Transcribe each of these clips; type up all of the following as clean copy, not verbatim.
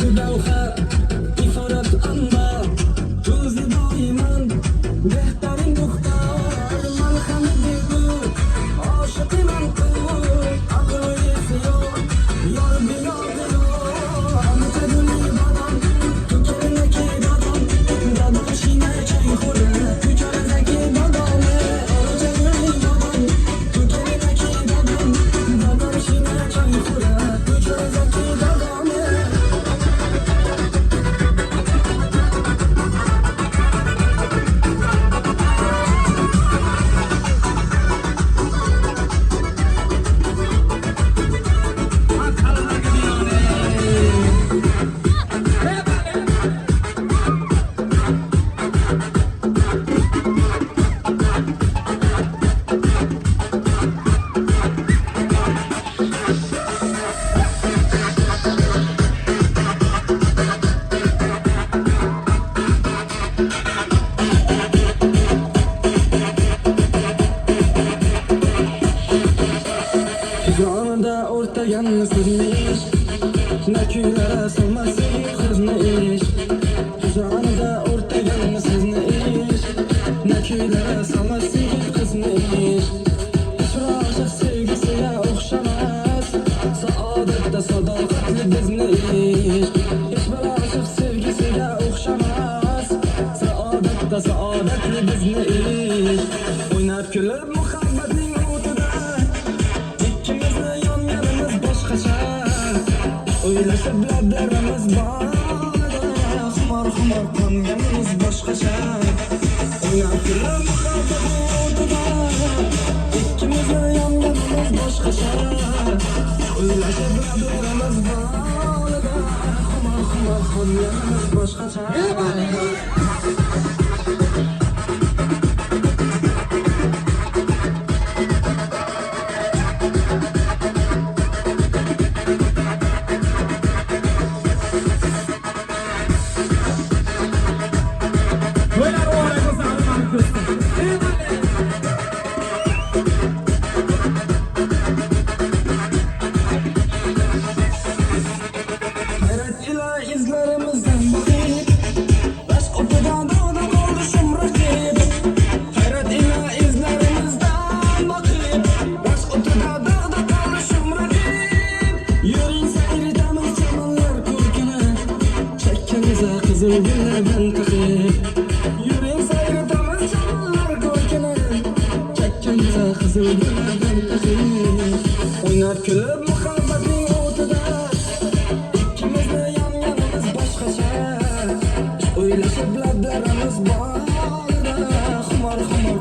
gavhar iforat anbar ko'zi doiman behtarin duxtar malhami dildur oshiqiman tu aqli esiyo yor biyodi ancha duli badon tukarnaki badon dadon shina choy xuri tukarnaki badon ancha duli badon tukarnaki badon dadon shina choy xuri tukarnaki badon Yonida o'rtagan sizni ish nakillara solmasin qizni ish Yonida o'rtagan sizni ish nakillara solmasin qizni ish Chiroqchi sevgisiga o'xshamas saodatda sadoqatli bizni ish Chiroqchi sevgisiga o'xshamas saodatli bizni ish O'ynab kulib muhabbatning o'tida ikkimizni yonganimiz boshqacha o'ylashib lablarimiz borida xumor qonganimiz boshqacha o'ynab kulib muhabbatning o'tida ikkimizni yonganimiz boshqacha o'ylashib lablarimiz borida xumor qonganimiz boshqacha hayrat ila izlarimizdan boqib rashq o'tidan dog'da qoldi shumraqib hayrat ila izlarimizdan boqib rashq o'tida dog'da qoldi shumraqib yuring sayritamiz chamanlar ko'rkini chakkamizga qizil gullardan taqib yuring sayritamiz chamanlar ko'rkini chakkamizga qizil gullardan taqib o'ynab kulib muhabbatning o'tida ikkimizni yonganimiz boshqacha o'ylashib lablarimiz borida xumor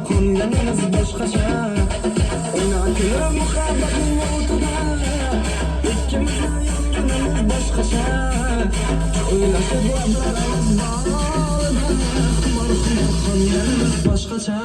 qonganimiz boshqacha o'ynab kulib muhabbatning o'tida ikkimizni yonganimiz boshqacha o'ylashib lablarimiz borida xumor qonganimiz boshqacha